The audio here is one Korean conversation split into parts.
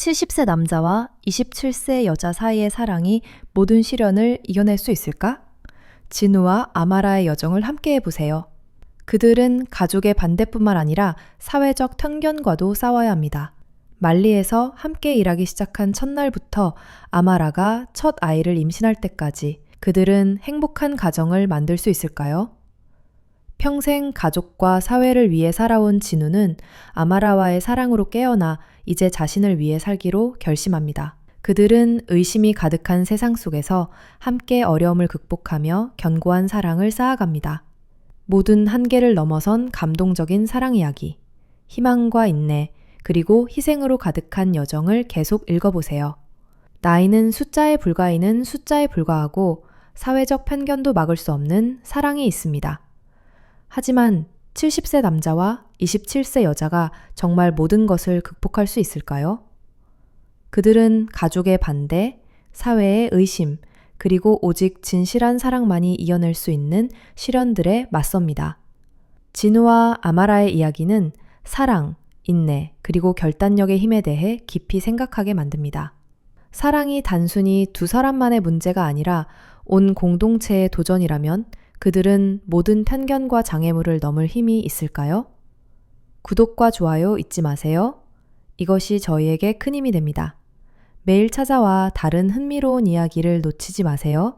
70세 남자와 27세 여자 사이의 사랑이 모든 시련을 이겨낼 수 있을까? 진우와 아마라의 여정을 함께 해보세요. 그들은 가족의 반대뿐만 아니라 사회적 편견과도 싸워야 합니다. 말리에서 함께 일하기 시작한 첫날부터 아마라가 첫 아이를 임신할 때까지 그들은 행복한 가정을 만들 수 있을까요? 평생 가족과 사회를 위해 살아온 진우는 아마라와의 사랑으로 깨어나 이제 자신을 위해 살기로 결심합니다. 그들은 의심이 가득한 세상 속에서 함께 어려움을 극복하며 견고한 사랑을 쌓아갑니다. 모든 한계를 넘어선 감동적인 사랑 이야기, 희망과 인내, 그리고 희생으로 가득한 여정을 계속 읽어보세요. 나이는 숫자에 불과해는 숫자에 불과하고 사회적 편견도 막을 수 없는 사랑이 있습니다. 하지만 70세 남자와 27세 여자가 정말 모든 것을 극복할 수 있을까요? 그들은 가족의 반대, 사회의 의심, 그리고 오직 진실한 사랑만이 이겨낼 수 있는 시련들에 맞섭니다. 진우와 아마라의 이야기는 사랑, 인내, 그리고 결단력의 힘에 대해 깊이 생각하게 만듭니다. 사랑이 단순히 두 사람만의 문제가 아니라 온 공동체의 도전이라면 그들은 모든 편견과 장애물을 넘을 힘이 있을까요? 구독과 좋아요 잊지 마세요. 이것이 저희에게 큰 힘이 됩니다. 매일 찾아와 다른 흥미로운 이야기를 놓치지 마세요.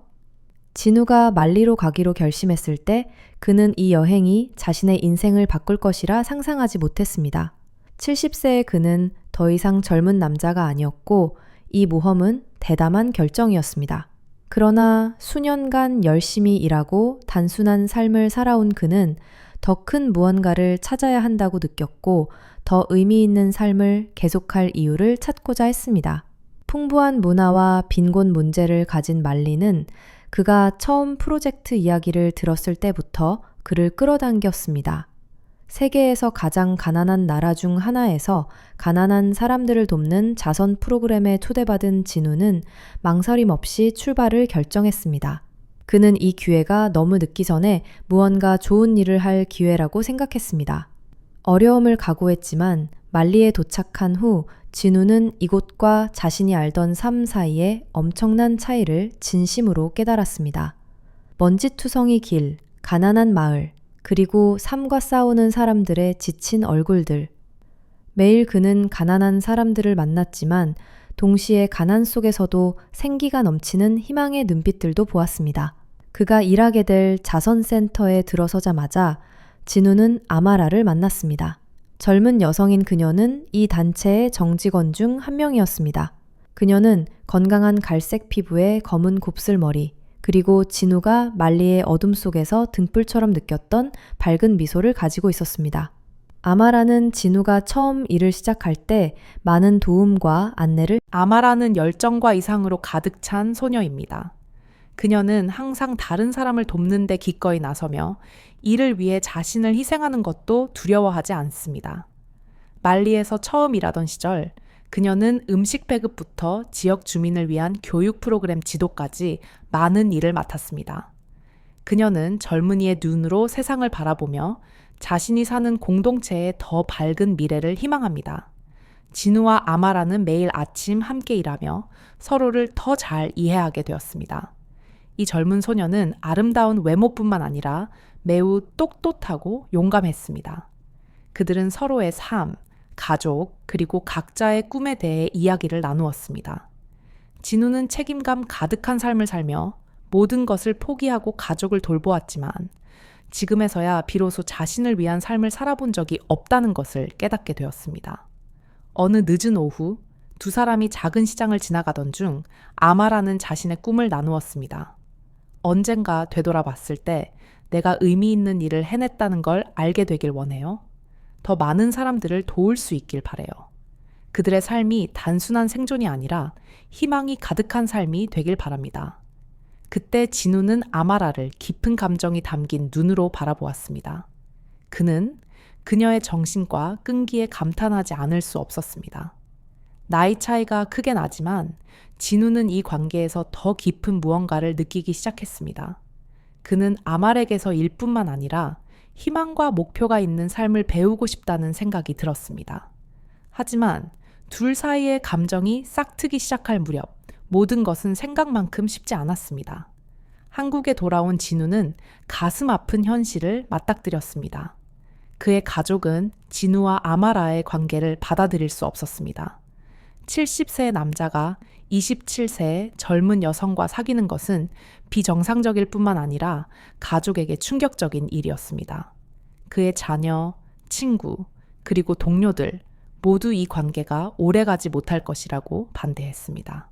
진우가 말리로 가기로 결심했을 때 그는 이 여행이 자신의 인생을 바꿀 것이라 상상하지 못했습니다. 70세의 그는 더 이상 젊은 남자가 아니었고 이 모험은 대담한 결정이었습니다. 그러나 수년간 열심히 일하고 단순한 삶을 살아온 그는 더 큰 무언가를 찾아야 한다고 느꼈고 더 의미 있는 삶을 계속할 이유를 찾고자 했습니다. 풍부한 문화와 빈곤 문제를 가진 말리는 그가 처음 프로젝트 이야기를 들었을 때부터 그를 끌어당겼습니다. 세계에서 가장 가난한 나라 중 하나에서 가난한 사람들을 돕는 자선 프로그램에 초대받은 진우는 망설임 없이 출발을 결정했습니다. 그는 이 기회가 너무 늦기 전에 무언가 좋은 일을 할 기회라고 생각했습니다. 어려움을 각오했지만 말리에 도착한 후 진우는 이곳과 자신이 알던 삶 사이에 엄청난 차이를 진심으로 깨달았습니다. 먼지투성이 길, 가난한 마을, 그리고 삶과 싸우는 사람들의 지친 얼굴들. 매일 그는 가난한 사람들을 만났지만 동시에 가난 속에서도 생기가 넘치는 희망의 눈빛들도 보았습니다. 그가 일하게 될 자선센터에 들어서자마자 진우는 아마라를 만났습니다. 젊은 여성인 그녀는 이 단체의 정직원 중 한 명이었습니다. 그녀는 건강한 갈색 피부에 검은 곱슬머리, 그리고 진우가 말리의 어둠 속에서 등불처럼 느꼈던 밝은 미소를 가지고 있었습니다. 아마라는 진우가 처음 일을 시작할 때 많은 도움과 안내를 아마라는 열정과 이상으로 가득 찬 소녀입니다. 그녀는 항상 다른 사람을 돕는 데 기꺼이 나서며 이를 위해 자신을 희생하는 것도 두려워하지 않습니다. 말리에서 처음 일하던 시절 그녀는 음식 배급부터 지역 주민을 위한 교육 프로그램 지도까지 많은 일을 맡았습니다. 그녀는 젊은이의 눈으로 세상을 바라보며 자신이 사는 공동체의 더 밝은 미래를 희망합니다. 진우와 아마라는 매일 아침 함께 일하며 서로를 더 잘 이해하게 되었습니다. 이 젊은 소녀는 아름다운 외모뿐만 아니라 매우 똑똑하고 용감했습니다. 그들은 서로의 삶, 가족, 그리고 각자의 꿈에 대해 이야기를 나누었습니다. 진우는 책임감 가득한 삶을 살며 모든 것을 포기하고 가족을 돌보았지만 지금에서야 비로소 자신을 위한 삶을 살아본 적이 없다는 것을 깨닫게 되었습니다. 어느 늦은 오후 두 사람이 작은 시장을 지나가던 중 아마라는 자신의 꿈을 나누었습니다. 언젠가 되돌아봤을 때 내가 의미 있는 일을 해냈다는 걸 알게 되길 원해요. 더 많은 사람들을 도울 수 있길 바래요. 그들의 삶이 단순한 생존이 아니라 희망이 가득한 삶이 되길 바랍니다. 그때 진우는 아마라를 깊은 감정이 담긴 눈으로 바라보았습니다. 그는 그녀의 정신과 끈기에 감탄하지 않을 수 없었습니다. 나이 차이가 크게 나지만 진우는 이 관계에서 더 깊은 무언가를 느끼기 시작했습니다. 그는 아말에게서 일뿐만 아니라 희망과 목표가 있는 삶을 배우고 싶다는 생각이 들었습니다. 하지만 둘 사이의 감정이 싹트기 시작할 무렵 모든 것은 생각만큼 쉽지 않았습니다. 한국에 돌아온 진우는 가슴 아픈 현실을 맞닥뜨렸습니다. 그의 가족은 진우와 아마라의 관계를 받아들일 수 없었습니다. 70세의 남자가 27세의 젊은 여성과 사귀는 것은 비정상적일 뿐만 아니라 가족에게 충격적인 일이었습니다. 그의 자녀, 친구, 그리고 동료들 모두 이 관계가 오래가지 못할 것이라고 반대했습니다.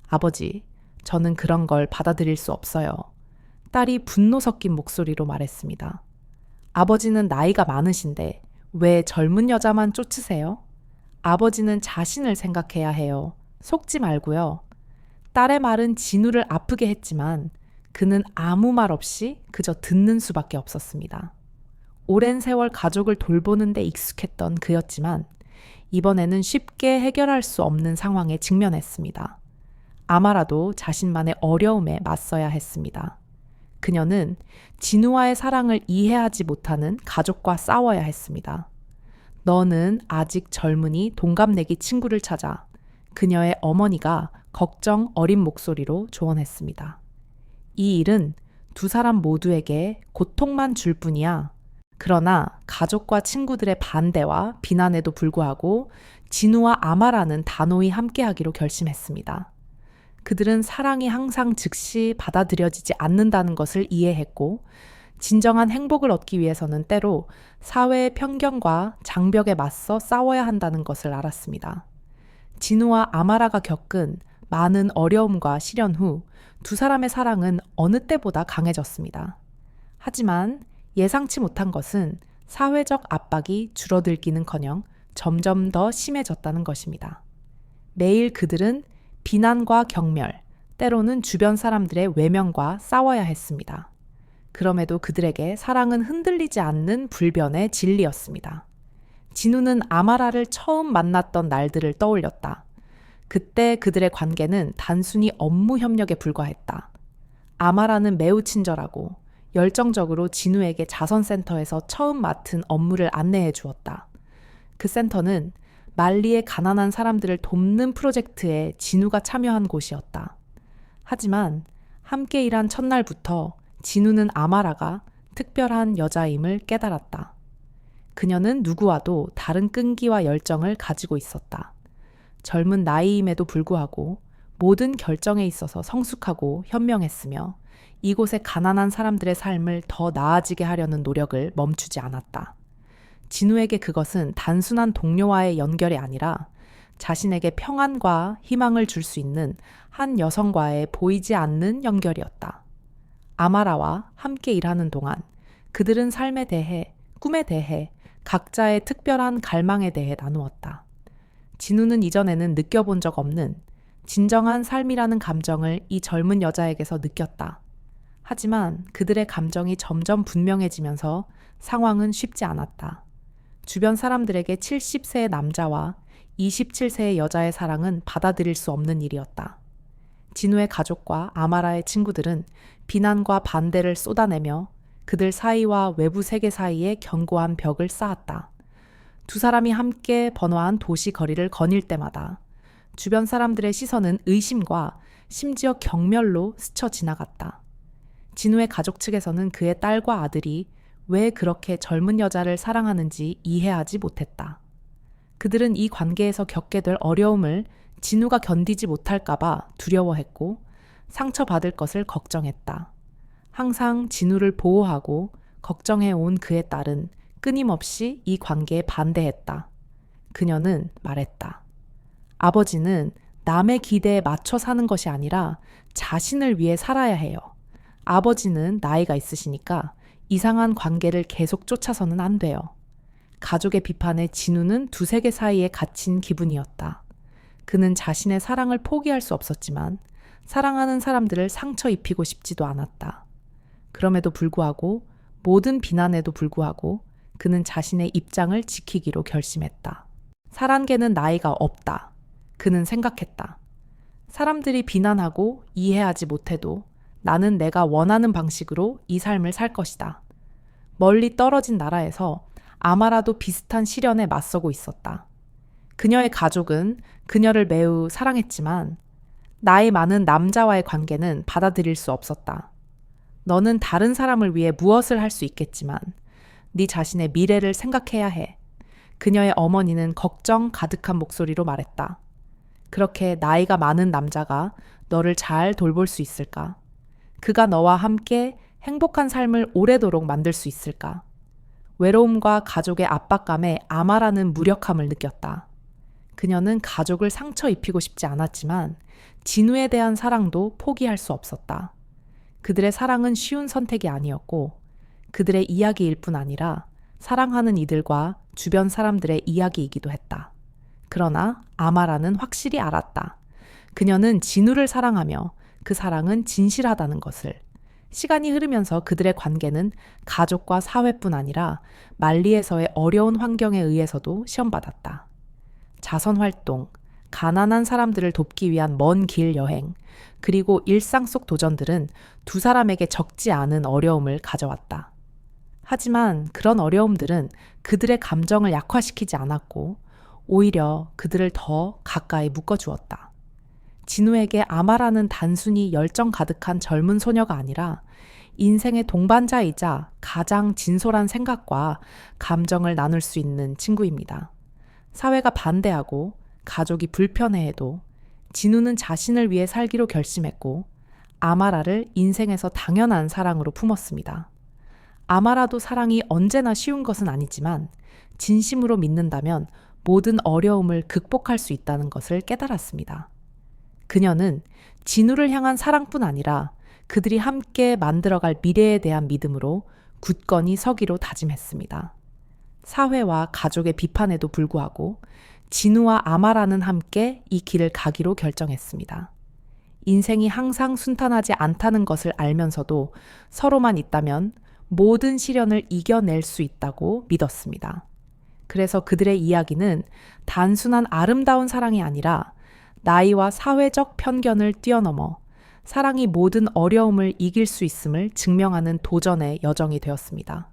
아버지, 저는 그런 걸 받아들일 수 없어요. 딸이 분노 섞인 목소리로 말했습니다. 아버지는 나이가 많으신데 왜 젊은 여자만 쫓으세요? 아버지는 자신을 생각해야 해요. 속지 말고요. 딸의 말은 진우를 아프게 했지만 그는 아무 말 없이 그저 듣는 수밖에 없었습니다. 오랜 세월 가족을 돌보는 데 익숙했던 그였지만 이번에는 쉽게 해결할 수 없는 상황에 직면했습니다. 아마라도 자신만의 어려움에 맞서야 했습니다. 그녀는 진우와의 사랑을 이해하지 못하는 가족과 싸워야 했습니다. 너는 아직 젊으니 동갑내기 친구를 찾아 그녀의 어머니가 걱정 어린 목소리로 조언했습니다. 이 일은 두 사람 모두에게 고통만 줄 뿐이야. 그러나 가족과 친구들의 반대와 비난에도 불구하고 진우와 아마라는 단호히 함께하기로 결심했습니다. 그들은 사랑이 항상 즉시 받아들여지지 않는다는 것을 이해했고 진정한 행복을 얻기 위해서는 때로 사회의 편견과 장벽에 맞서 싸워야 한다는 것을 알았습니다. 진우와 아마라가 겪은 많은 어려움과 시련 후 두 사람의 사랑은 어느 때보다 강해졌습니다. 하지만 예상치 못한 것은 사회적 압박이 줄어들기는커녕 점점 더 심해졌다는 것입니다. 매일 그들은 비난과 경멸, 때로는 주변 사람들의 외면과 싸워야 했습니다. 그럼에도 그들에게 사랑은 흔들리지 않는 불변의 진리였습니다. 진우는 아마라를 처음 만났던 날들을 떠올렸다. 그때 그들의 관계는 단순히 업무 협력에 불과했다. 아마라는 매우 친절하고 열정적으로 진우에게 자선센터에서 처음 맡은 업무를 안내해 주었다. 그 센터는 말리의 가난한 사람들을 돕는 프로젝트에 진우가 참여한 곳이었다. 하지만 함께 일한 첫날부터 진우는 아마라가 특별한 여자임을 깨달았다. 그녀는 누구와도 다른 끈기와 열정을 가지고 있었다. 젊은 나이임에도 불구하고 모든 결정에 있어서 성숙하고 현명했으며 이곳의 가난한 사람들의 삶을 더 나아지게 하려는 노력을 멈추지 않았다. 진우에게 그것은 단순한 동료와의 연결이 아니라 자신에게 평안과 희망을 줄 수 있는 한 여성과의 보이지 않는 연결이었다. 아마라와 함께 일하는 동안 그들은 삶에 대해, 꿈에 대해, 각자의 특별한 갈망에 대해 나누었다. 진우는 이전에는 느껴본 적 없는 진정한 삶이라는 감정을 이 젊은 여자에게서 느꼈다. 하지만 그들의 감정이 점점 분명해지면서 상황은 쉽지 않았다. 주변 사람들에게 70세의 남자와 27세의 여자의 사랑은 받아들일 수 없는 일이었다. 진우의 가족과 아마라의 친구들은 비난과 반대를 쏟아내며 그들 사이와 외부 세계 사이에 견고한 벽을 쌓았다. 두 사람이 함께 번화한 도시 거리를 거닐 때마다 주변 사람들의 시선은 의심과 심지어 경멸로 스쳐 지나갔다. 진우의 가족 측에서는 그의 딸과 아들이 왜 그렇게 젊은 여자를 사랑하는지 이해하지 못했다. 그들은 이 관계에서 겪게 될 어려움을 진우가 견디지 못할까봐 두려워했고 상처받을 것을 걱정했다. 항상 진우를 보호하고 걱정해온 그의 딸은 끊임없이 이 관계에 반대했다. 그녀는 말했다. 아버지는 남의 기대에 맞춰 사는 것이 아니라 자신을 위해 살아야 해요. 아버지는 나이가 있으시니까 이상한 관계를 계속 쫓아서는 안 돼요. 가족의 비판에 진우는 두세 개 사이에 갇힌 기분이었다. 그는 자신의 사랑을 포기할 수 없었지만 사랑하는 사람들을 상처 입히고 싶지도 않았다. 그럼에도 불구하고 모든 비난에도 불구하고 그는 자신의 입장을 지키기로 결심했다. 사란개는 나이가 없다. 그는 생각했다. 사람들이 비난하고 이해하지 못해도 나는 내가 원하는 방식으로 이 삶을 살 것이다. 멀리 떨어진 나라에서 아마라도 비슷한 시련에 맞서고 있었다. 그녀의 가족은 그녀를 매우 사랑했지만 나이 많은 남자와의 관계는 받아들일 수 없었다. 너는 다른 사람을 위해 무엇을 할 수 있겠지만 네 자신의 미래를 생각해야 해. 그녀의 어머니는 걱정 가득한 목소리로 말했다. 그렇게 나이가 많은 남자가 너를 잘 돌볼 수 있을까? 그가 너와 함께 행복한 삶을 오래도록 만들 수 있을까? 외로움과 가족의 압박감에 아마라는 무력함을 느꼈다. 그녀는 가족을 상처 입히고 싶지 않았지만 진우에 대한 사랑도 포기할 수 없었다. 그들의 사랑은 쉬운 선택이 아니었고 그들의 이야기일 뿐 아니라 사랑하는 이들과 주변 사람들의 이야기이기도 했다. 그러나 아마라는 확실히 알았다. 그녀는 진우를 사랑하며 그 사랑은 진실하다는 것을. 시간이 흐르면서 그들의 관계는 가족과 사회뿐 아니라 말리에서의 어려운 환경에 의해서도 시험받았다. 자선활동, 가난한 사람들을 돕기 위한 먼 길 여행, 그리고 일상 속 도전들은 두 사람에게 적지 않은 어려움을 가져왔다. 하지만 그런 어려움들은 그들의 감정을 약화시키지 않았고 오히려 그들을 더 가까이 묶어주었다. 진우에게 아마라는 단순히 열정 가득한 젊은 소녀가 아니라 인생의 동반자이자 가장 진솔한 생각과 감정을 나눌 수 있는 친구입니다. 사회가 반대하고 가족이 불편해해도 진우는 자신을 위해 살기로 결심했고 아마라를 인생에서 당연한 사랑으로 품었습니다. 아마라도 사랑이 언제나 쉬운 것은 아니지만 진심으로 믿는다면 모든 어려움을 극복할 수 있다는 것을 깨달았습니다. 그녀는 진우를 향한 사랑뿐 아니라 그들이 함께 만들어갈 미래에 대한 믿음으로 굳건히 서기로 다짐했습니다. 사회와 가족의 비판에도 불구하고 진우와 아마라는 함께 이 길을 가기로 결정했습니다. 인생이 항상 순탄하지 않다는 것을 알면서도 서로만 있다면 모든 시련을 이겨낼 수 있다고 믿었습니다. 그래서 그들의 이야기는 단순한 아름다운 사랑이 아니라 나이와 사회적 편견을 뛰어넘어 사랑이 모든 어려움을 이길 수 있음을 증명하는 도전의 여정이 되었습니다.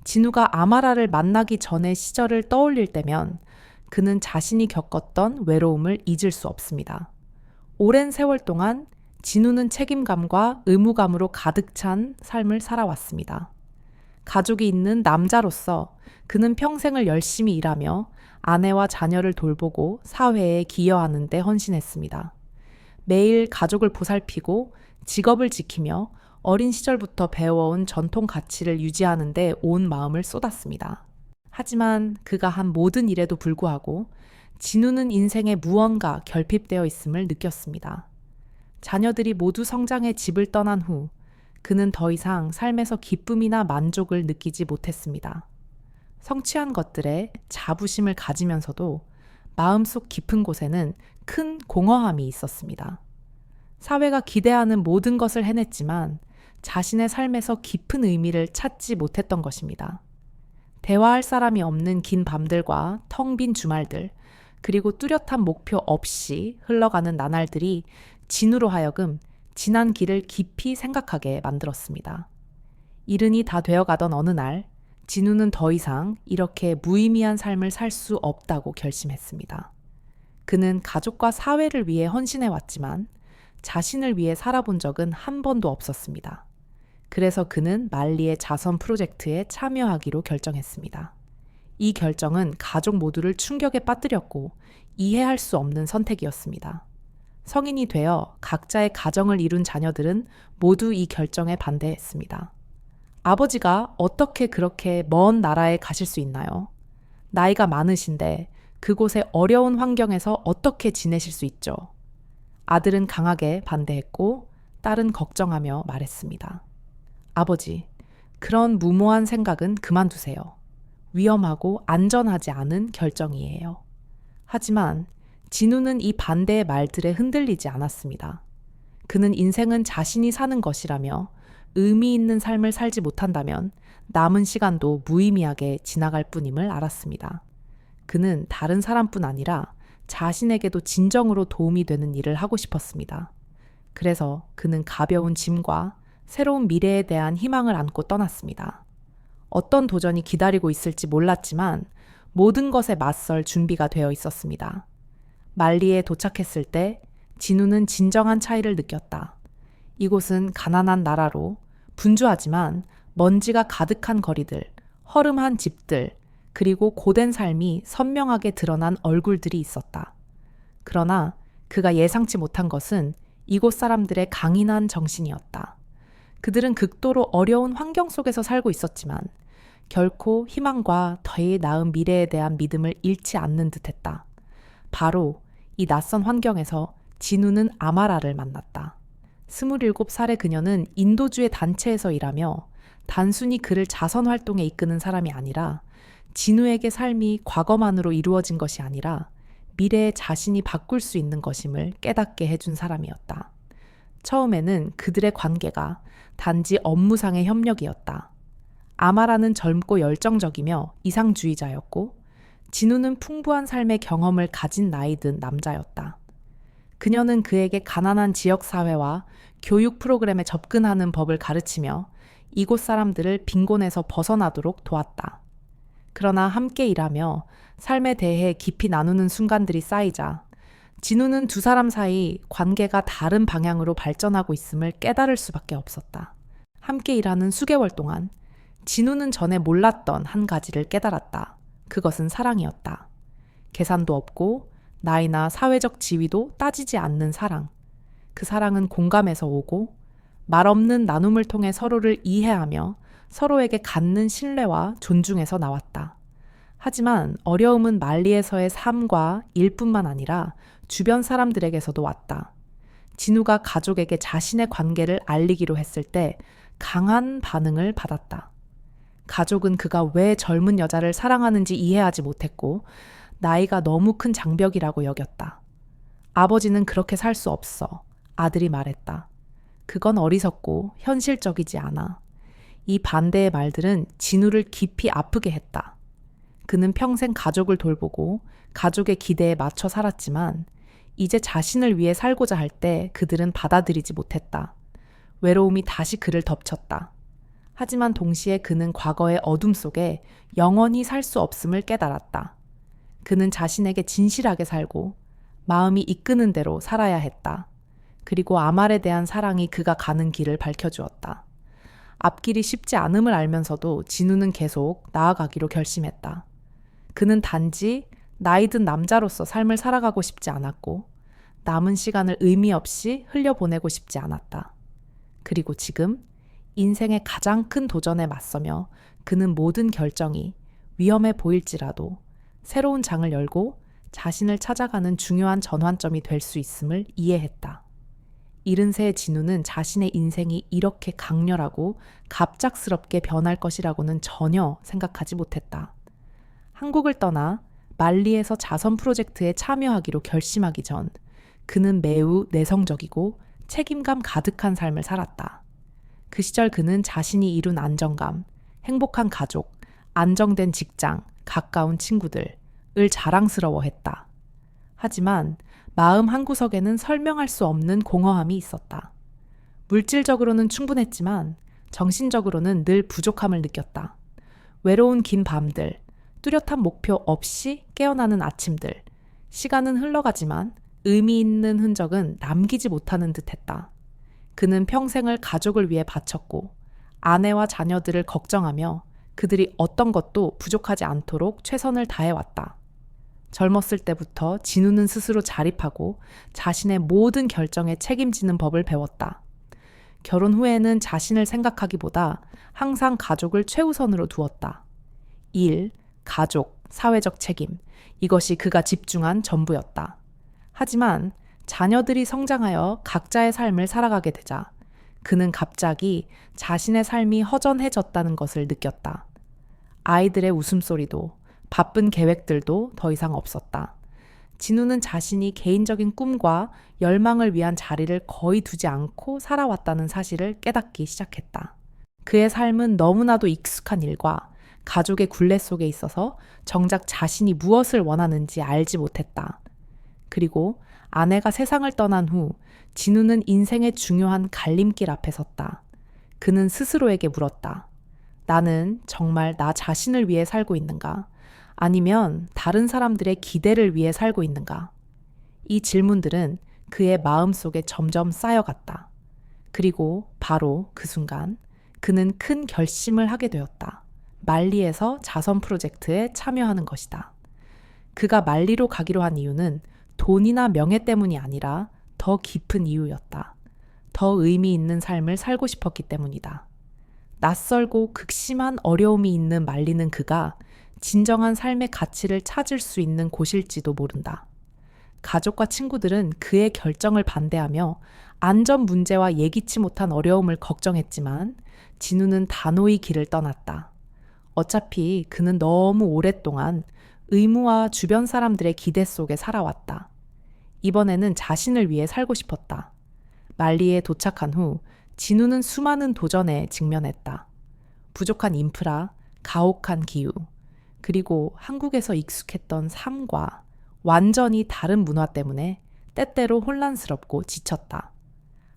진우가 아마라를 만나기 전의 시절을 떠올릴 때면 그는 자신이 겪었던 외로움을 잊을 수 없습니다. 오랜 세월 동안 진우는 책임감과 의무감으로 가득 찬 삶을 살아왔습니다. 가족이 있는 남자로서 그는 평생을 열심히 일하며 아내와 자녀를 돌보고 사회에 기여하는 데 헌신했습니다. 매일 가족을 보살피고 직업을 지키며 어린 시절부터 배워온 전통 가치를 유지하는 데 온 마음을 쏟았습니다. 하지만 그가 한 모든 일에도 불구하고 진우는 인생에 무언가 결핍되어 있음을 느꼈습니다. 자녀들이 모두 성장해 집을 떠난 후 그는 더 이상 삶에서 기쁨이나 만족을 느끼지 못했습니다. 성취한 것들에 자부심을 가지면서도 마음속 깊은 곳에는 큰 공허함이 있었습니다. 사회가 기대하는 모든 것을 해냈지만 자신의 삶에서 깊은 의미를 찾지 못했던 것입니다. 대화할 사람이 없는 긴 밤들과 텅 빈 주말들, 그리고 뚜렷한 목표 없이 흘러가는 나날들이 진우로 하여금 지난 길을 깊이 생각하게 만들었습니다. 이른이 다 되어가던 어느 날, 진우는 더 이상 이렇게 무의미한 삶을 살 수 없다고 결심했습니다. 그는 가족과 사회를 위해 헌신해왔지만 자신을 위해 살아본 적은 한 번도 없었습니다. 그래서 그는 말리의 자선 프로젝트에 참여하기로 결정했습니다. 이 결정은 가족 모두를 충격에 빠뜨렸고 이해할 수 없는 선택이었습니다. 성인이 되어 각자의 가정을 이룬 자녀들은 모두 이 결정에 반대했습니다. 아버지가 어떻게 그렇게 먼 나라에 가실 수 있나요? 나이가 많으신데 그곳의 어려운 환경에서 어떻게 지내실 수 있죠? 아들은 강하게 반대했고 딸은 걱정하며 말했습니다. 아버지, 그런 무모한 생각은 그만두세요. 위험하고 안전하지 않은 결정이에요. 하지만 진우는 이 반대의 말들에 흔들리지 않았습니다. 그는 인생은 자신이 사는 것이라며 의미 있는 삶을 살지 못한다면 남은 시간도 무의미하게 지나갈 뿐임을 알았습니다. 그는 다른 사람뿐 아니라 자신에게도 진정으로 도움이 되는 일을 하고 싶었습니다. 그래서 그는 가벼운 짐과 새로운 미래에 대한 희망을 안고 떠났습니다. 어떤 도전이 기다리고 있을지 몰랐지만 모든 것에 맞설 준비가 되어 있었습니다. 말리에 도착했을 때 진우는 진정한 차이를 느꼈다. 이곳은 가난한 나라로 분주하지만 먼지가 가득한 거리들, 허름한 집들, 그리고 고된 삶이 선명하게 드러난 얼굴들이 있었다. 그러나 그가 예상치 못한 것은 이곳 사람들의 강인한 정신이었다. 그들은 극도로 어려운 환경 속에서 살고 있었지만 결코 희망과 더 나은 미래에 대한 믿음을 잃지 않는 듯했다. 바로 이 낯선 환경에서 진우는 아마라를 만났다. 27살의 그녀는 인도주의 단체에서 일하며 단순히 그를 자선 활동에 이끄는 사람이 아니라 진우에게 삶이 과거만으로 이루어진 것이 아니라 미래의 자신이 바꿀 수 있는 것임을 깨닫게 해준 사람이었다. 처음에는 그들의 관계가 단지 업무상의 협력이었다. 아마라는 젊고 열정적이며 이상주의자였고 진우는 풍부한 삶의 경험을 가진 나이 든 남자였다. 그녀는 그에게 가난한 지역사회와 교육 프로그램에 접근하는 법을 가르치며 이곳 사람들을 빈곤에서 벗어나도록 도왔다. 그러나 함께 일하며 삶에 대해 깊이 나누는 순간들이 쌓이자 진우는 두 사람 사이 관계가 다른 방향으로 발전하고 있음을 깨달을 수밖에 없었다. 함께 일하는 수개월 동안 진우는 전에 몰랐던 한 가지를 깨달았다. 그것은 사랑이었다. 계산도 없고 나이나 사회적 지위도 따지지 않는 사랑. 그 사랑은 공감에서 오고 말 없는 나눔을 통해 서로를 이해하며 서로에게 갖는 신뢰와 존중에서 나왔다. 하지만 어려움은 말리에서의 삶과 일뿐만 아니라 주변 사람들에게서도 왔다. 진우가 가족에게 자신의 관계를 알리기로 했을 때 강한 반응을 받았다. 가족은 그가 왜 젊은 여자를 사랑하는지 이해하지 못했고 나이가 너무 큰 장벽이라고 여겼다. 아버지는 그렇게 살 수 없어. 아들이 말했다. 그건 어리석고 현실적이지 않아. 이 반대의 말들은 진우를 깊이 아프게 했다. 그는 평생 가족을 돌보고 가족의 기대에 맞춰 살았지만 이제 자신을 위해 살고자 할 때 그들은 받아들이지 못했다. 외로움이 다시 그를 덮쳤다. 하지만 동시에 그는 과거의 어둠 속에 영원히 살 수 없음을 깨달았다. 그는 자신에게 진실하게 살고 마음이 이끄는 대로 살아야 했다. 그리고 아말에 대한 사랑이 그가 가는 길을 밝혀주었다. 앞길이 쉽지 않음을 알면서도 진우는 계속 나아가기로 결심했다. 그는 단지 나이 든 남자로서 삶을 살아가고 싶지 않았고 남은 시간을 의미 없이 흘려보내고 싶지 않았다. 그리고 지금 인생의 가장 큰 도전에 맞서며 그는 모든 결정이 위험해 보일지라도 새로운 장을 열고 자신을 찾아가는 중요한 전환점이 될 수 있음을 이해했다. 70세의 진우는 자신의 인생이 이렇게 강렬하고 갑작스럽게 변할 것이라고는 전혀 생각하지 못했다. 한국을 떠나 말리에서 자선 프로젝트에 참여하기로 결심하기 전 그는 매우 내성적이고 책임감 가득한 삶을 살았다. 그 시절 그는 자신이 이룬 안정감, 행복한 가족, 안정된 직장, 가까운 친구들을 자랑스러워했다. 하지만 마음 한구석에는 설명할 수 없는 공허함이 있었다. 물질적으로는 충분했지만 정신적으로는 늘 부족함을 느꼈다. 외로운 긴 밤들, 뚜렷한 목표 없이 깨어나는 아침들, 시간은 흘러가지만 의미 있는 흔적은 남기지 못하는 듯했다. 그는 평생을 가족을 위해 바쳤고 아내와 자녀들을 걱정하며 그들이 어떤 것도 부족하지 않도록 최선을 다해왔다. 젊었을 때부터 진우는 스스로 자립하고 자신의 모든 결정에 책임지는 법을 배웠다. 결혼 후에는 자신을 생각하기보다 항상 가족을 최우선으로 두었다. 일, 가족, 사회적 책임, 이것이 그가 집중한 전부였다. 하지만 자녀들이 성장하여 각자의 삶을 살아가게 되자 그는 갑자기 자신의 삶이 허전해졌다는 것을 느꼈다. 아이들의 웃음소리도 바쁜 계획들도 더 이상 없었다. 진우는 자신이 개인적인 꿈과 열망을 위한 자리를 거의 두지 않고 살아왔다는 사실을 깨닫기 시작했다. 그의 삶은 너무나도 익숙한 일과 가족의 굴레 속에 있어서 정작 자신이 무엇을 원하는지 알지 못했다. 그리고 아내가 세상을 떠난 후 진우는 인생의 중요한 갈림길 앞에 섰다. 그는 스스로에게 물었다. 나는 정말 나 자신을 위해 살고 있는가? 아니면 다른 사람들의 기대를 위해 살고 있는가? 이 질문들은 그의 마음속에 점점 쌓여갔다. 그리고 바로 그 순간 그는 큰 결심을 하게 되었다. 말리에서 자선 프로젝트에 참여하는 것이다. 그가 말리로 가기로 한 이유는 돈이나 명예 때문이 아니라 더 깊은 이유였다. 더 의미 있는 삶을 살고 싶었기 때문이다. 낯설고 극심한 어려움이 있는 말리는 그가 진정한 삶의 가치를 찾을 수 있는 곳일지도 모른다. 가족과 친구들은 그의 결정을 반대하며 안전 문제와 예기치 못한 어려움을 걱정했지만 진우는 단호히 길을 떠났다. 어차피 그는 너무 오랫동안 의무와 주변 사람들의 기대 속에 살아왔다. 이번에는 자신을 위해 살고 싶었다. 말리에 도착한 후 진우는 수많은 도전에 직면했다. 부족한 인프라, 가혹한 기후, 그리고 한국에서 익숙했던 삶과 완전히 다른 문화 때문에 때때로 혼란스럽고 지쳤다.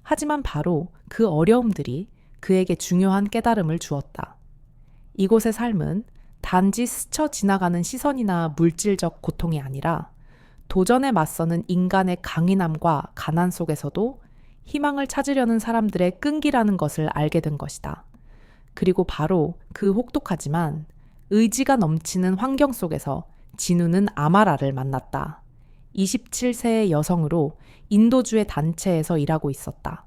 하지만 바로 그 어려움들이 그에게 중요한 깨달음을 주었다. 이곳의 삶은 단지 스쳐 지나가는 시선이나 물질적 고통이 아니라 도전에 맞서는 인간의 강인함과 가난 속에서도 희망을 찾으려는 사람들의 끈기라는 것을 알게 된 것이다. 그리고 바로 그 혹독하지만 의지가 넘치는 환경 속에서 진우는 아마라를 만났다. 27세의 여성으로 인도주의 단체에서 일하고 있었다.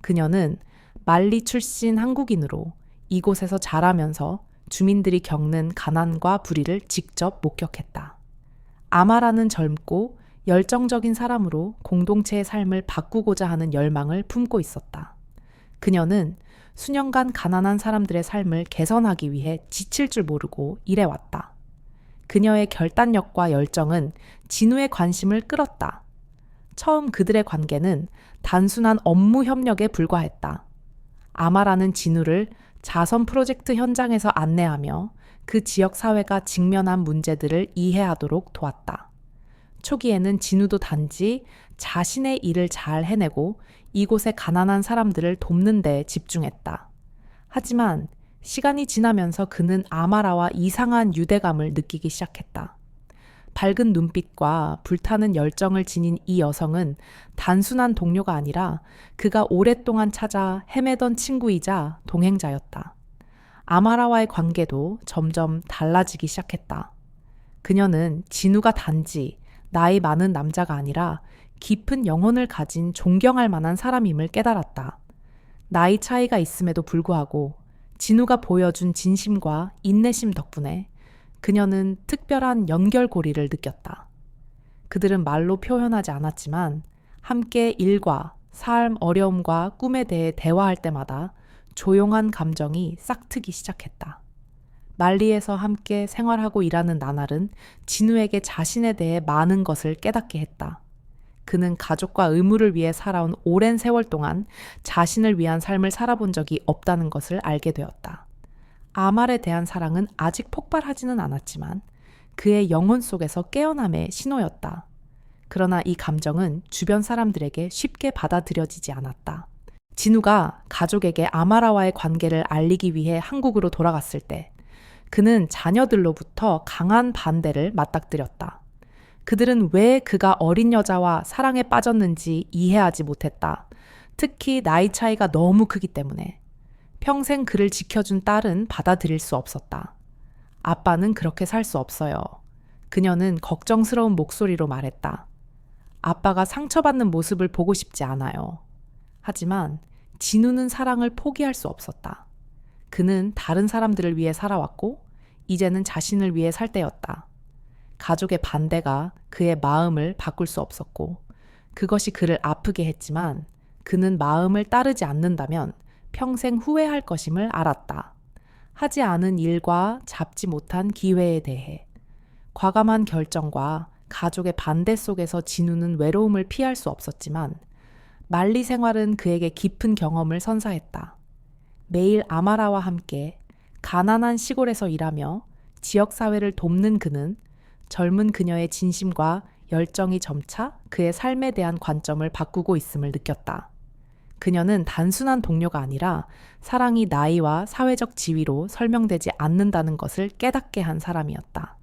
그녀는 말리 출신 한국인으로 이곳에서 자라면서 주민들이 겪는 가난과 불의를 직접 목격했다. 아마라는 젊고 열정적인 사람으로 공동체의 삶을 바꾸고자 하는 열망을 품고 있었다. 그녀는 수년간 가난한 사람들의 삶을 개선하기 위해 지칠 줄 모르고 일해왔다. 그녀의 결단력과 열정은 진우의 관심을 끌었다. 처음 그들의 관계는 단순한 업무 협력에 불과했다. 아마라는 진우를 자선 프로젝트 현장에서 안내하며 그 지역 사회가 직면한 문제들을 이해하도록 도왔다. 초기에는 진우도 단지 자신의 일을 잘 해내고 이곳의 가난한 사람들을 돕는 데 집중했다. 하지만 시간이 지나면서 그는 아마라와 이상한 유대감을 느끼기 시작했다. 밝은 눈빛과 불타는 열정을 지닌 이 여성은 단순한 동료가 아니라 그가 오랫동안 찾아 헤매던 친구이자 동행자였다. 아마라와의 관계도 점점 달라지기 시작했다. 그녀는 진우가 단지 나이 많은 남자가 아니라 깊은 영혼을 가진 존경할 만한 사람임을 깨달았다. 나이 차이가 있음에도 불구하고 진우가 보여준 진심과 인내심 덕분에 그녀는 특별한 연결고리를 느꼈다. 그들은 말로 표현하지 않았지만 함께 일과 삶 어려움과 꿈에 대해 대화할 때마다 조용한 감정이 싹트기 시작했다. 말리에서 함께 생활하고 일하는 나날은 진우에게 자신에 대해 많은 것을 깨닫게 했다. 그는 가족과 의무를 위해 살아온 오랜 세월 동안 자신을 위한 삶을 살아본 적이 없다는 것을 알게 되었다. 아말에 대한 사랑은 아직 폭발하지는 않았지만 그의 영혼 속에서 깨어남의 신호였다. 그러나 이 감정은 주변 사람들에게 쉽게 받아들여지지 않았다. 진우가 가족에게 아마라와의 관계를 알리기 위해 한국으로 돌아갔을 때 그는 자녀들로부터 강한 반대를 맞닥뜨렸다. 그들은 왜 그가 어린 여자와 사랑에 빠졌는지 이해하지 못했다. 특히 나이 차이가 너무 크기 때문에. 평생 그를 지켜준 딸은 받아들일 수 없었다. 아빠는 그렇게 살 수 없어요. 그녀는 걱정스러운 목소리로 말했다. 아빠가 상처받는 모습을 보고 싶지 않아요. 하지만 진우는 사랑을 포기할 수 없었다. 그는 다른 사람들을 위해 살아왔고 이제는 자신을 위해 살 때였다. 가족의 반대가 그의 마음을 바꿀 수 없었고 그것이 그를 아프게 했지만 그는 마음을 따르지 않는다면 평생 후회할 것임을 알았다. 하지 않은 일과 잡지 못한 기회에 대해 과감한 결정과 가족의 반대 속에서 진우는 외로움을 피할 수 없었지만 말리 생활은 그에게 깊은 경험을 선사했다. 매일 아마라와 함께 가난한 시골에서 일하며 지역사회를 돕는 그는 젊은 그녀의 진심과 열정이 점차 그의 삶에 대한 관점을 바꾸고 있음을 느꼈다. 그녀는 단순한 동료가 아니라 사랑이 나이와 사회적 지위로 설명되지 않는다는 것을 깨닫게 한 사람이었다.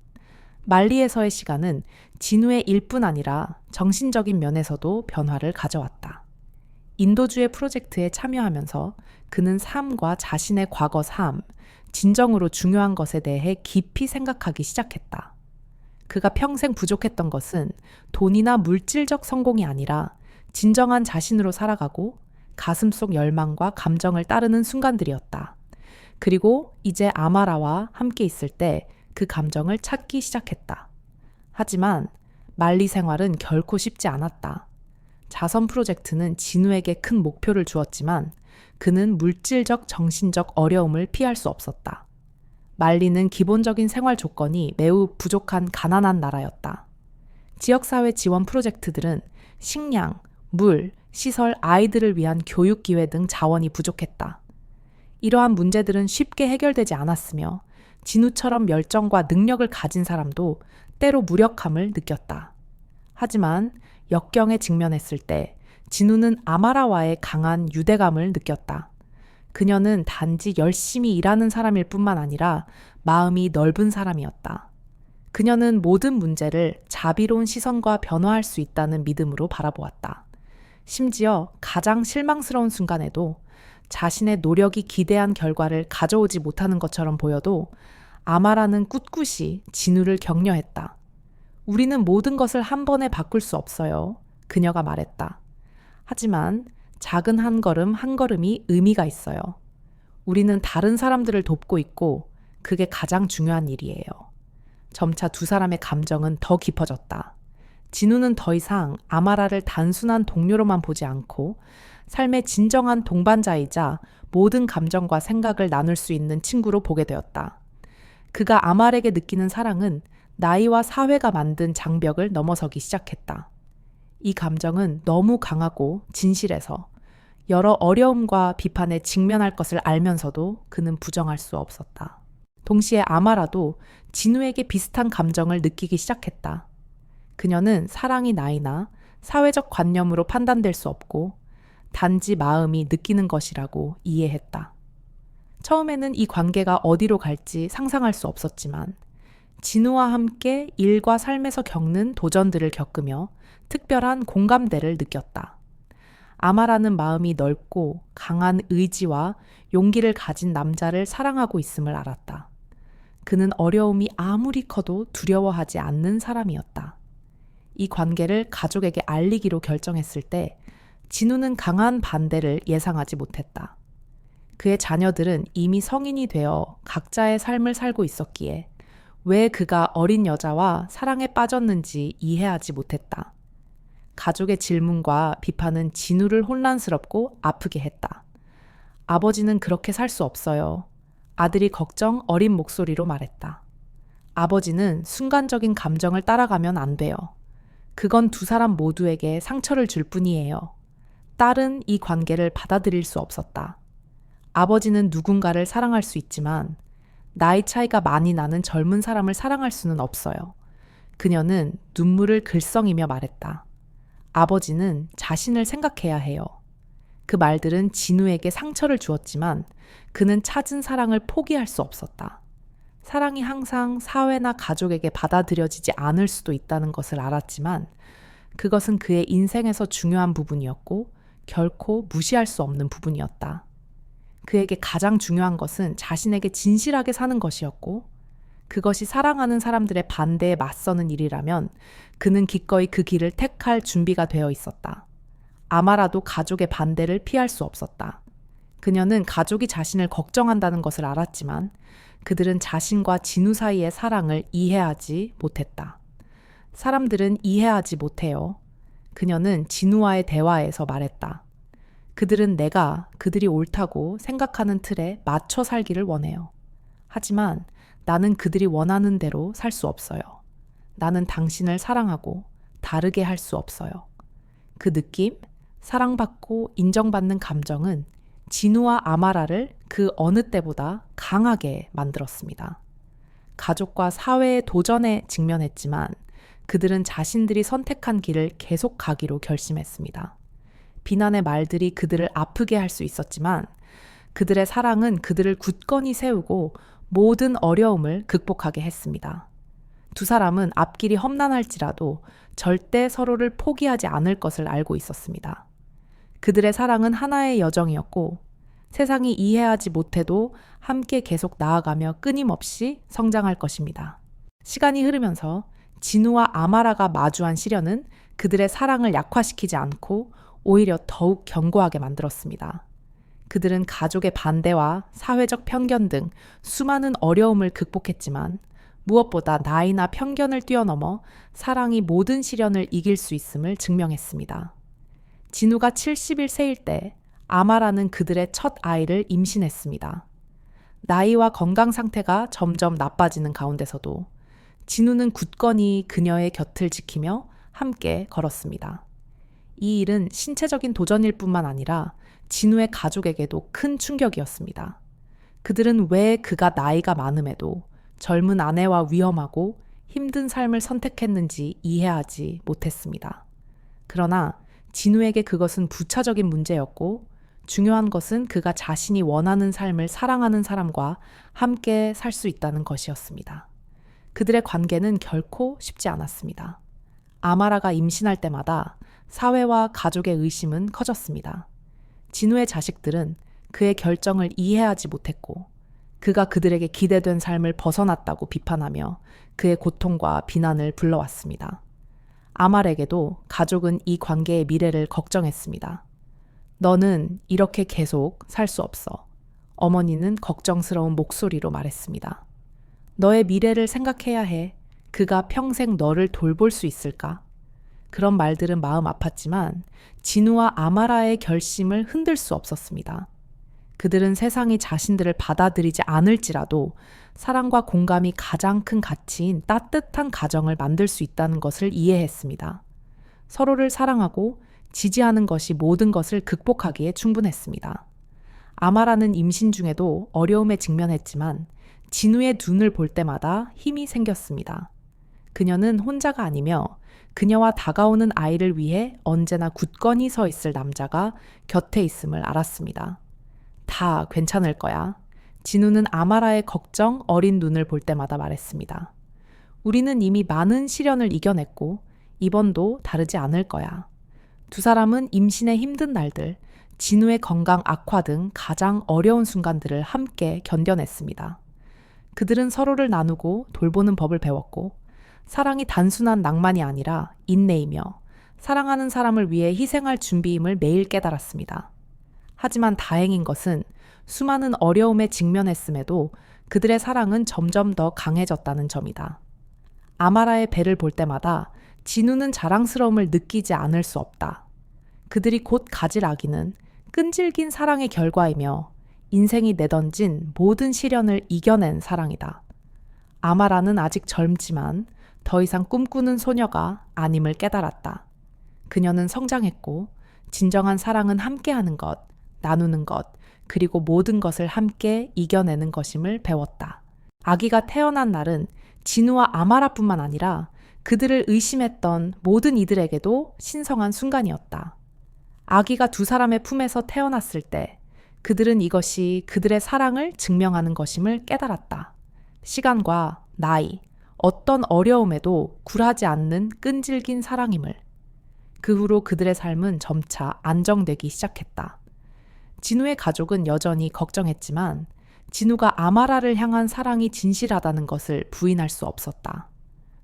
말리에서의 시간은 진우의 일뿐 아니라 정신적인 면에서도 변화를 가져왔다. 인도주의 프로젝트에 참여하면서 그는 삶과 자신의 과거 삶, 진정으로 중요한 것에 대해 깊이 생각하기 시작했다. 그가 평생 부족했던 것은 돈이나 물질적 성공이 아니라 진정한 자신으로 살아가고 가슴속 열망과 감정을 따르는 순간들이었다. 그리고 이제 아마라와 함께 있을 때 그 감정을 찾기 시작했다. 하지만 말리 생활은 결코 쉽지 않았다. 자선 프로젝트는 진우에게 큰 목표를 주었지만 그는 물질적, 정신적 어려움을 피할 수 없었다. 말리는 기본적인 생활 조건이 매우 부족한 가난한 나라였다. 지역사회 지원 프로젝트들은 식량, 물, 시설, 아이들을 위한 교육 기회 등 자원이 부족했다. 이러한 문제들은 쉽게 해결되지 않았으며 진우처럼 열정과 능력을 가진 사람도 때로 무력함을 느꼈다. 하지만 역경에 직면했을 때 진우는 아마라와의 강한 유대감을 느꼈다. 그녀는 단지 열심히 일하는 사람일 뿐만 아니라 마음이 넓은 사람이었다. 그녀는 모든 문제를 자비로운 시선과 변화할 수 있다는 믿음으로 바라보았다. 심지어 가장 실망스러운 순간에도 자신의 노력이 기대한 결과를 가져오지 못하는 것처럼 보여도 아마라는 꿋꿋이 진우를 격려했다. 우리는 모든 것을 한 번에 바꿀 수 없어요. 그녀가 말했다. 하지만 작은 한 걸음 한 걸음이 의미가 있어요. 우리는 다른 사람들을 돕고 있고 그게 가장 중요한 일이에요. 점차 두 사람의 감정은 더 깊어졌다. 진우는 더 이상 아마라를 단순한 동료로만 보지 않고 삶의 진정한 동반자이자 모든 감정과 생각을 나눌 수 있는 친구로 보게 되었다. 그가 아말에게 느끼는 사랑은 나이와 사회가 만든 장벽을 넘어서기 시작했다. 이 감정은 너무 강하고 진실해서 여러 어려움과 비판에 직면할 것을 알면서도 그는 부정할 수 없었다. 동시에 아마라도 진우에게 비슷한 감정을 느끼기 시작했다. 그녀는 사랑이 나이나 사회적 관념으로 판단될 수 없고 단지 마음이 느끼는 것이라고 이해했다. 처음에는 이 관계가 어디로 갈지 상상할 수 없었지만 진우와 함께 일과 삶에서 겪는 도전들을 겪으며 특별한 공감대를 느꼈다. 아마라는 마음이 넓고 강한 의지와 용기를 가진 남자를 사랑하고 있음을 알았다. 그는 어려움이 아무리 커도 두려워하지 않는 사람이었다. 이 관계를 가족에게 알리기로 결정했을 때 진우는 강한 반대를 예상하지 못했다. 그의 자녀들은 이미 성인이 되어 각자의 삶을 살고 있었기에 왜 그가 어린 여자와 사랑에 빠졌는지 이해하지 못했다. 가족의 질문과 비판은 진우를 혼란스럽고 아프게 했다. 아버지는 그렇게 살 수 없어요. 아들이 걱정 어린 목소리로 말했다. 아버지는 순간적인 감정을 따라가면 안 돼요. 그건 두 사람 모두에게 상처를 줄 뿐이에요. 딸은 이 관계를 받아들일 수 없었다. 아버지는 누군가를 사랑할 수 있지만 나이 차이가 많이 나는 젊은 사람을 사랑할 수는 없어요. 그녀는 눈물을 글썽이며 말했다. 아버지는 자신을 생각해야 해요. 그 말들은 진우에게 상처를 주었지만 그는 찾은 사랑을 포기할 수 없었다. 사랑이 항상 사회나 가족에게 받아들여지지 않을 수도 있다는 것을 알았지만 그것은 그의 인생에서 중요한 부분이었고 결코 무시할 수 없는 부분이었다. 그에게 가장 중요한 것은 자신에게 진실하게 사는 것이었고 그것이 사랑하는 사람들의 반대에 맞서는 일이라면 그는 기꺼이 그 길을 택할 준비가 되어 있었다. 아마라도 가족의 반대를 피할 수 없었다. 그녀는 가족이 자신을 걱정한다는 것을 알았지만 그들은 자신과 진우 사이의 사랑을 이해하지 못했다. 사람들은 이해하지 못해요. 그녀는 진우와의 대화에서 말했다. 그들은 내가 그들이 옳다고 생각하는 틀에 맞춰 살기를 원해요. 하지만 나는 그들이 원하는 대로 살 수 없어요. 나는 당신을 사랑하고 다르게 할 수 없어요. 그 느낌, 사랑받고 인정받는 감정은 진우와 아마라를 그 어느 때보다 강하게 만들었습니다. 가족과 사회의 도전에 직면했지만 그들은 자신들이 선택한 길을 계속 가기로 결심했습니다. 비난의 말들이 그들을 아프게 할 수 있었지만 그들의 사랑은 그들을 굳건히 세우고 모든 어려움을 극복하게 했습니다. 두 사람은 앞길이 험난할지라도 절대 서로를 포기하지 않을 것을 알고 있었습니다. 그들의 사랑은 하나의 여정이었고 세상이 이해하지 못해도 함께 계속 나아가며 끊임없이 성장할 것입니다. 시간이 흐르면서 진우와 아마라가 마주한 시련은 그들의 사랑을 약화시키지 않고 오히려 더욱 견고하게 만들었습니다. 그들은 가족의 반대와 사회적 편견 등 수많은 어려움을 극복했지만 무엇보다 나이나 편견을 뛰어넘어 사랑이 모든 시련을 이길 수 있음을 증명했습니다. 진우가 71세일 때 아마라는 그들의 첫 아이를 임신했습니다. 나이와 건강 상태가 점점 나빠지는 가운데서도 진우는 굳건히 그녀의 곁을 지키며 함께 걸었습니다. 이 일은 신체적인 도전일 뿐만 아니라 진우의 가족에게도 큰 충격이었습니다. 그들은 왜 그가 나이가 많음에도 젊은 아내와 위험하고 힘든 삶을 선택했는지 이해하지 못했습니다. 그러나 진우에게 그것은 부차적인 문제였고 중요한 것은 그가 자신이 원하는 삶을 사랑하는 사람과 함께 살 수 있다는 것이었습니다. 그들의 관계는 결코 쉽지 않았습니다. 아마라가 임신할 때마다 사회와 가족의 의심은 커졌습니다. 진우의 자식들은 그의 결정을 이해하지 못했고 그가 그들에게 기대된 삶을 벗어났다고 비판하며 그의 고통과 비난을 불러왔습니다. 아말에게도 가족은 이 관계의 미래를 걱정했습니다. 너는 이렇게 계속 살 수 없어. 어머니는 걱정스러운 목소리로 말했습니다. 너의 미래를 생각해야 해. 그가 평생 너를 돌볼 수 있을까? 그런 말들은 마음 아팠지만 진우와 아마라의 결심을 흔들 수 없었습니다. 그들은 세상이 자신들을 받아들이지 않을지라도 사랑과 공감이 가장 큰 가치인 따뜻한 가정을 만들 수 있다는 것을 이해했습니다. 서로를 사랑하고 지지하는 것이 모든 것을 극복하기에 충분했습니다. 아마라는 임신 중에도 어려움에 직면했지만 진우의 눈을 볼 때마다 힘이 생겼습니다. 그녀는 혼자가 아니며 그녀와 다가오는 아이를 위해 언제나 굳건히 서 있을 남자가 곁에 있음을 알았습니다. 다 괜찮을 거야. 진우는 아마라의 걱정 어린 눈을 볼 때마다 말했습니다. 우리는 이미 많은 시련을 이겨냈고 이번도 다르지 않을 거야. 두 사람은 임신의 힘든 날들, 진우의 건강 악화 등 가장 어려운 순간들을 함께 견뎌냈습니다. 그들은 서로를 나누고 돌보는 법을 배웠고 사랑이 단순한 낭만이 아니라 인내이며 사랑하는 사람을 위해 희생할 준비임을 매일 깨달았습니다. 하지만 다행인 것은 수많은 어려움에 직면했음에도 그들의 사랑은 점점 더 강해졌다는 점이다. 아마라의 배를 볼 때마다 진우는 자랑스러움을 느끼지 않을 수 없다. 그들이 곧 가질 아기는 끈질긴 사랑의 결과이며 인생이 내던진 모든 시련을 이겨낸 사랑이다. 아마라는 아직 젊지만 더 이상 꿈꾸는 소녀가 아님을 깨달았다. 그녀는 성장했고 진정한 사랑은 함께하는 것, 나누는 것, 그리고 모든 것을 함께 이겨내는 것임을 배웠다. 아기가 태어난 날은 진우와 아마라뿐만 아니라 그들을 의심했던 모든 이들에게도 신성한 순간이었다. 아기가 두 사람의 품에서 태어났을 때 그들은 이것이 그들의 사랑을 증명하는 것임을 깨달았다. 시간과 나이, 어떤 어려움에도 굴하지 않는 끈질긴 사랑임을. 그 후로 그들의 삶은 점차 안정되기 시작했다. 진우의 가족은 여전히 걱정했지만 진우가 아마라를 향한 사랑이 진실하다는 것을 부인할 수 없었다.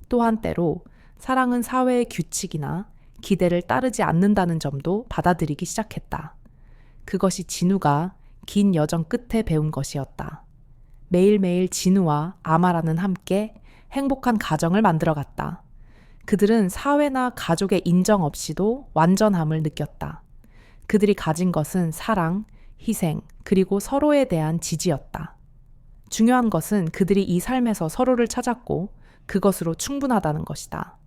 또한 때로 사랑은 사회의 규칙이나 기대를 따르지 않는다는 점도 받아들이기 시작했다. 그것이 진우가 긴 여정 끝에 배운 것이었다. 매일매일 진우와 아마라는 함께 행복한 가정을 만들어갔다. 그들은 사회나 가족의 인정 없이도 완전함을 느꼈다. 그들이 가진 것은 사랑, 희생, 그리고 서로에 대한 지지였다. 중요한 것은 그들이 이 삶에서 서로를 찾았고 그것으로 충분하다는 것이다.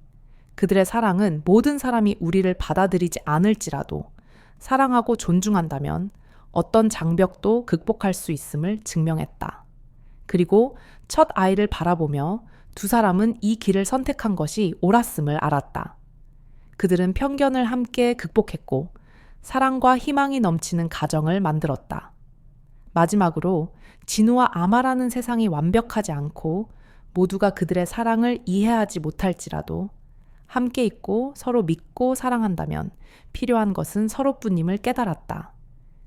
그들의 사랑은 모든 사람이 우리를 받아들이지 않을지라도 사랑하고 존중한다면 어떤 장벽도 극복할 수 있음을 증명했다. 그리고 첫 아이를 바라보며 두 사람은 이 길을 선택한 것이 옳았음을 알았다. 그들은 편견을 함께 극복했고 사랑과 희망이 넘치는 가정을 만들었다. 마지막으로 진우와 아마라는 세상이 완벽하지 않고 모두가 그들의 사랑을 이해하지 못할지라도 함께 있고 서로 믿고 사랑한다면 필요한 것은 서로뿐임을 깨달았다.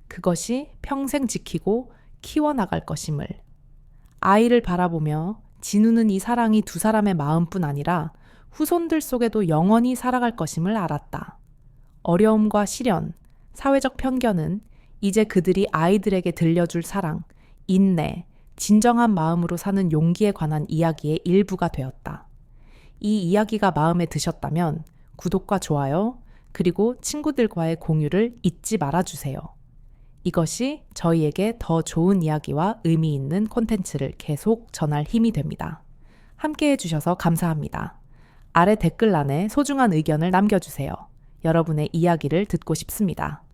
그것이 평생 지키고 키워나갈 것임을. 아이를 바라보며 진우는 이 사랑이 두 사람의 마음뿐 아니라 후손들 속에도 영원히 살아갈 것임을 알았다. 어려움과 시련, 사회적 편견은 이제 그들이 아이들에게 들려줄 사랑, 인내, 진정한 마음으로 사는 용기에 관한 이야기의 일부가 되었다. 이 이야기가 마음에 드셨다면 구독과 좋아요, 그리고 친구들과의 공유를 잊지 말아주세요. 이것이 저희에게 더 좋은 이야기와 의미 있는 콘텐츠를 계속 전할 힘이 됩니다. 함께 해주셔서 감사합니다. 아래 댓글란에 소중한 의견을 남겨주세요. 여러분의 이야기를 듣고 싶습니다.